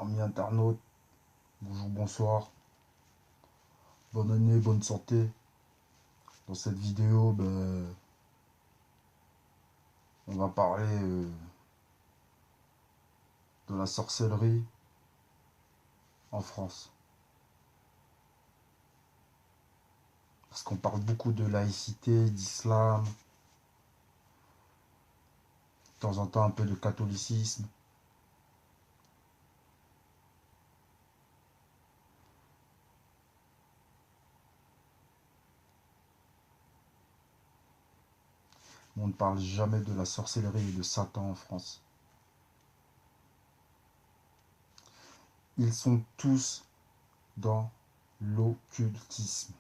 Amis internautes, bonjour, bonsoir, bonne année, bonne santé. Dans cette vidéo, on va parler de la sorcellerie en France. Parce qu'on parle beaucoup de laïcité, d'islam, de temps en temps un peu de catholicisme. Mais on ne parle jamais de la sorcellerie et de Satan en France. Ils sont tous dans l'occultisme.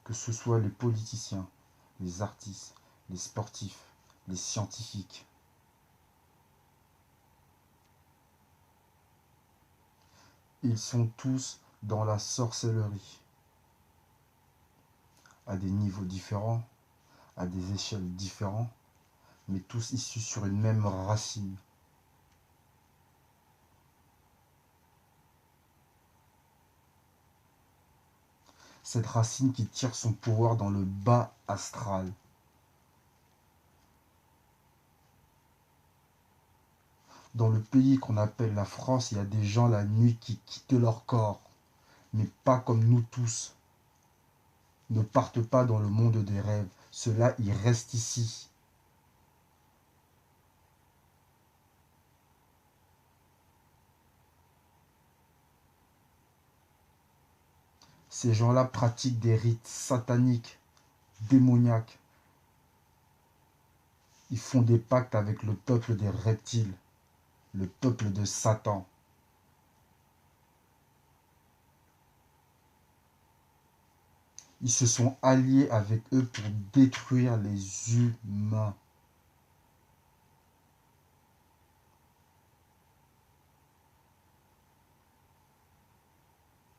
Que ce soit les politiciens, les artistes, les sportifs, les scientifiques. Ils sont tous dans la sorcellerie, à des niveaux différents, à des échelles différentes, mais tous issus sur une même racine. Cette racine qui tire son pouvoir dans le bas astral. Dans le pays qu'on appelle la France, il y a des gens la nuit qui quittent leur corps, mais pas comme nous tous. Ne partent pas dans le monde des rêves. Ceux-là, ils restent ici. Ces gens-là pratiquent des rites sataniques, démoniaques. Ils font des pactes avec le peuple des reptiles, le peuple de Satan. Ils se sont alliés avec eux pour détruire les humains.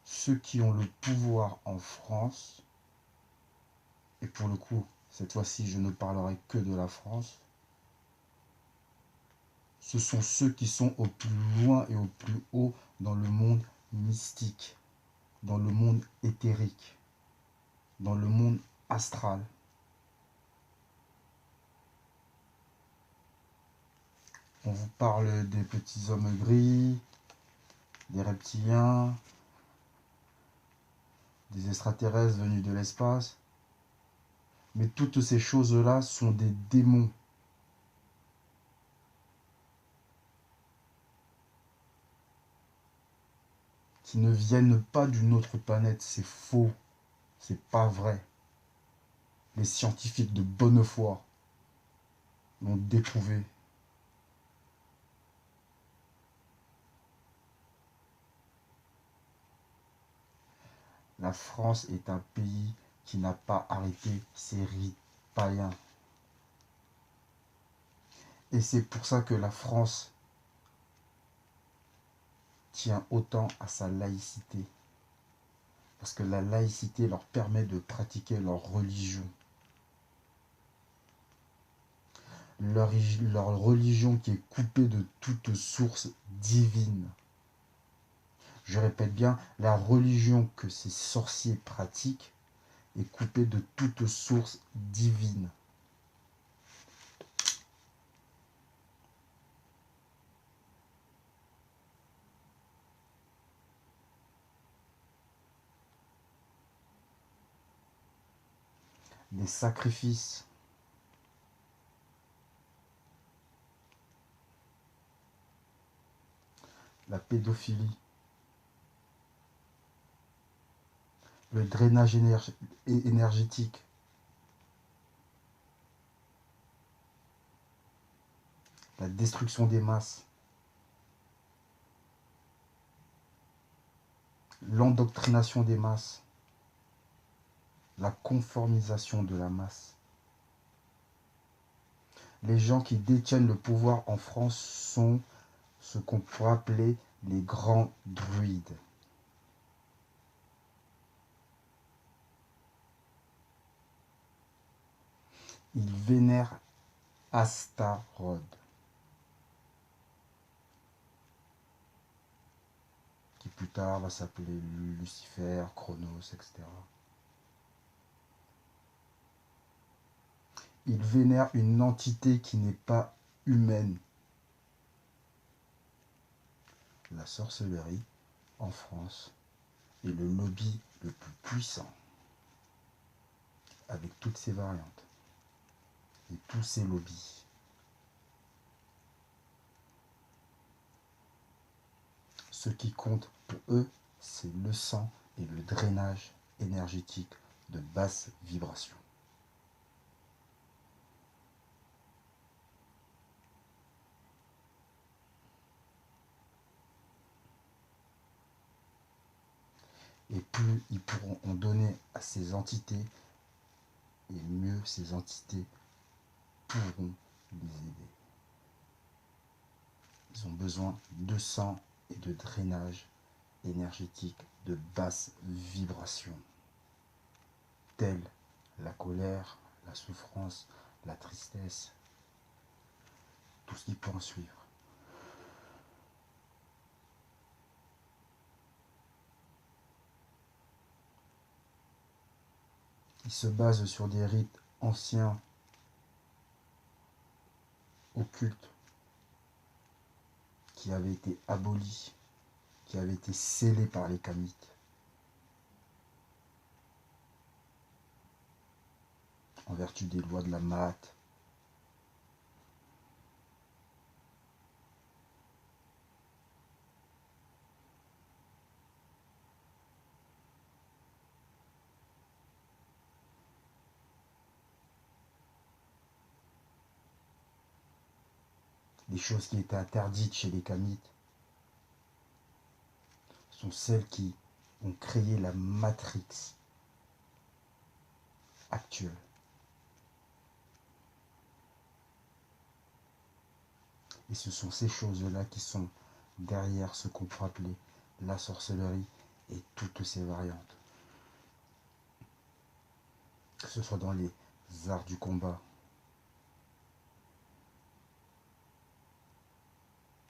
Ceux qui ont le pouvoir en France, et pour le coup, cette fois-ci, je ne parlerai que de la France, ce sont ceux qui sont au plus loin et au plus haut dans le monde mystique, dans le monde éthérique, dans le monde astral. On vous parle des petits hommes gris, des reptiliens, des extraterrestres venus de l'espace. Mais toutes ces choses-là sont des démons. Qui ne viennent pas d'une autre planète. C'est faux. C'est pas vrai. Les scientifiques de bonne foi l'ont déprouvé. La France est un pays qui n'a pas arrêté ses rites païens. Et c'est pour ça que la France tient autant à sa laïcité. Parce que la laïcité leur permet de pratiquer leur religion. Leur religion qui est coupée de toute source divine. Je répète bien, la religion que ces sorciers pratiquent est coupée de toute source divine. Des sacrifices, la pédophilie, le drainage énergétique, la destruction des masses, l'endoctrination des masses, la conformisation de la masse. Les gens qui détiennent le pouvoir en France sont ce qu'on pourrait appeler les grands druides. Ils vénèrent Astarode. tard va s'appeler Lucifer, Chronos, etc. Il vénère une entité qui n'est pas humaine. La sorcellerie, en France, est le lobby le plus puissant, avec toutes ses variantes et tous ses lobbies. Ce qui compte pour eux, c'est le sang et le drainage énergétique de basse vibration. Et plus ils pourront en donner à ces entités, et mieux ces entités pourront les aider. Ils ont besoin de sang et de drainage énergétique de basse vibration, telle la colère, la souffrance, la tristesse, tout ce qui peut en suivre. Il se base sur des rites anciens, occultes, qui avaient été abolis, qui avaient été scellés par les kamites, en vertu des lois de la Maat. Les choses qui étaient interdites chez les kamites sont celles qui ont créé la matrix actuelle. Et ce sont ces choses-là qui sont derrière ce qu'on peut appeler la sorcellerie et toutes ses variantes. Que ce soit dans les arts du combat.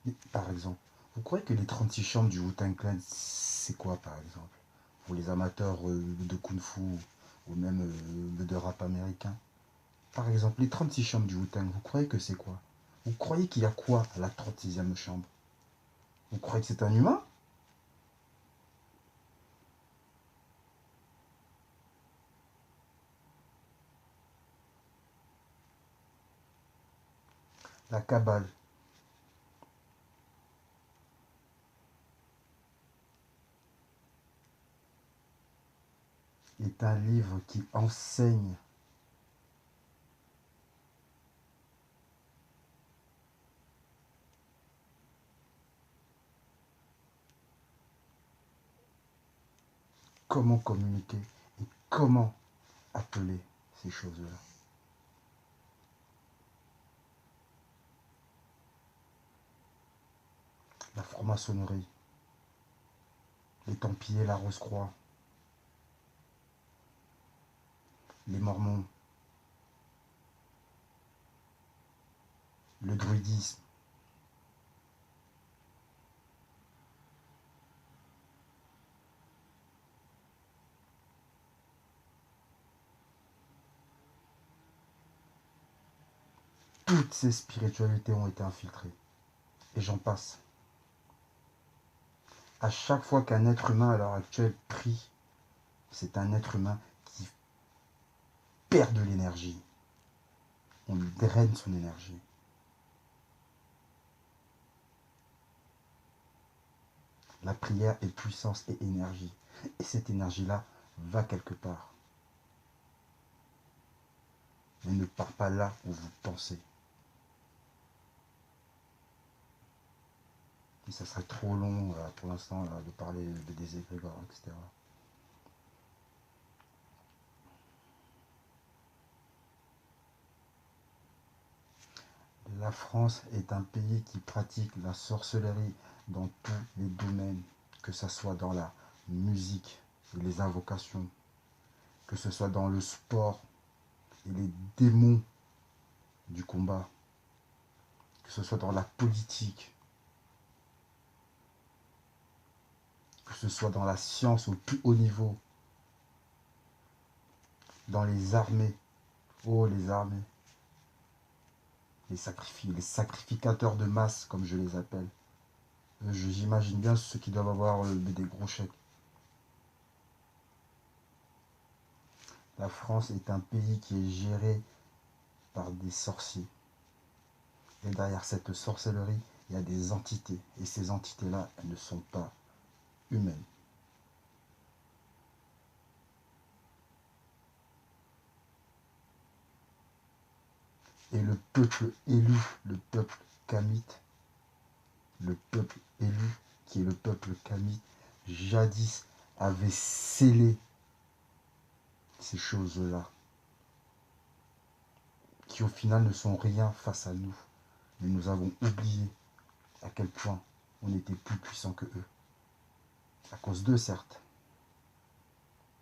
Et par exemple, vous croyez que les 36 chambres du Wu-Tang Clan, c'est quoi par exemple? Pour les amateurs de kung-fu ou même de rap américain. Par exemple, les 36 chambres du Wu-Tang, vous croyez que c'est quoi? Vous croyez qu'il y a quoi à la 36e chambre? Vous croyez que c'est un humain? La Kabbale est un livre qui enseigne comment communiquer et comment appeler ces choses-là. La franc-maçonnerie, les Templiers, la Rose-Croix, les Mormons, le druidisme, toutes ces spiritualités ont été infiltrées. Et j'en passe. À chaque fois qu'un être humain à l'heure actuelle prie, c'est un être humain qui perd de l'énergie. On lui draine son énergie. La prière est puissance et énergie. Et cette énergie-là va quelque part. Mais ne part pas là où vous pensez. Et ça serait trop long pour l'instant de parler des égrégores, etc. La France est un pays qui pratique la sorcellerie dans tous les domaines, que ce soit dans la musique et les invocations, que ce soit dans le sport et les démons du combat, que ce soit dans la politique, que ce soit dans la science au plus haut niveau, dans les armées, oh les armées, les sacrificateurs de masse, comme je les appelle. J'imagine bien ceux qui doivent avoir des gros chèques. La France est un pays qui est géré par des sorciers. Et derrière cette sorcellerie, il y a des entités. Et ces entités-là, elles ne sont pas humaines. Et le peuple élu, le peuple kamite, le peuple élu, qui est le peuple kamite, jadis avait scellé ces choses-là, qui au final ne sont rien face à nous. Mais nous avons oublié à quel point on était plus puissant que eux. À cause d'eux, certes,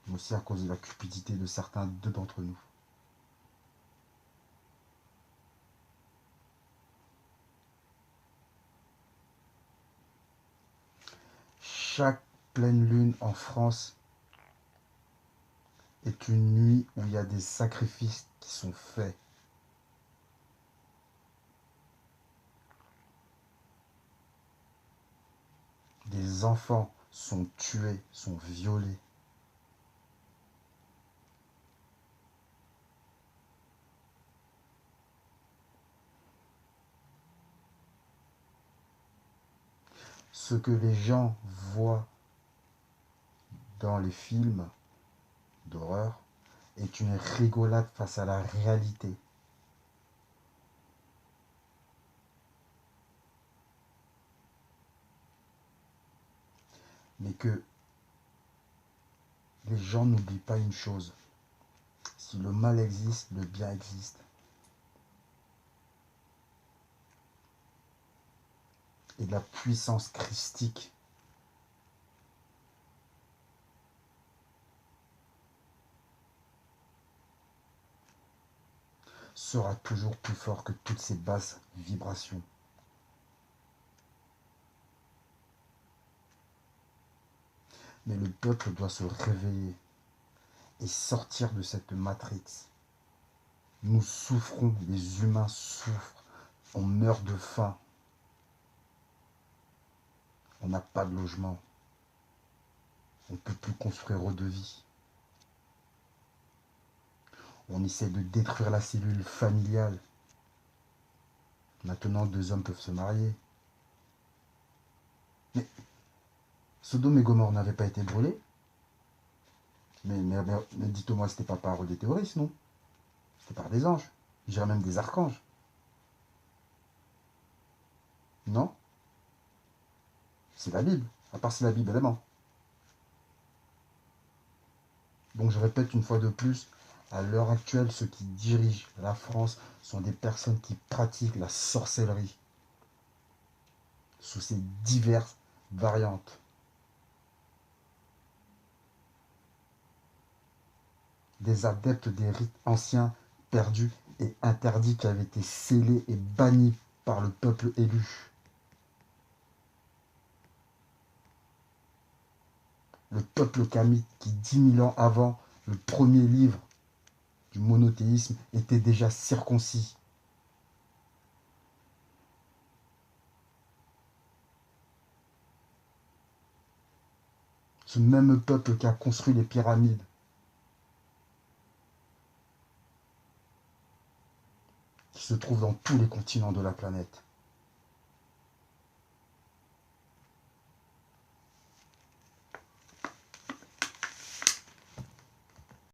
mais aussi à cause de la cupidité de certains d'entre nous. Chaque pleine lune en France est une nuit où il y a des sacrifices qui sont faits. Des enfants sont tués, sont violés. Ce que les gens voient dans les films d'horreur est une rigolade face à la réalité. Mais que les gens n'oublient pas une chose. Si le mal existe, le bien existe. Et la puissance christique sera toujours plus fort que toutes ces basses vibrations. Mais le peuple doit se réveiller et sortir de cette matrix. Nous souffrons, les humains souffrent, on meurt de faim, on n'a pas de logement, on ne peut plus construire de vie. On essaie de détruire la cellule familiale. Maintenant, 2 hommes peuvent se marier. Mais Sodome et Gomorrhe n'avaient pas été brûlés. Mais dites-moi, c'était pas par des terroristes, non? C'était par des anges. Je dirais même des archanges. Non? C'est la Bible. À part si la Bible, elle ment. Donc je répète une fois de plus, à l'heure actuelle, ceux qui dirigent la France sont des personnes qui pratiquent la sorcellerie sous ses diverses variantes. Des adeptes des rites anciens, perdus et interdits qui avaient été scellés et bannis par le peuple élu. Le peuple kamite qui, 10 000 ans avant le premier livre du monothéisme, était déjà circoncis. Ce même peuple qui a construit les pyramides, qui se trouve dans tous les continents de la planète.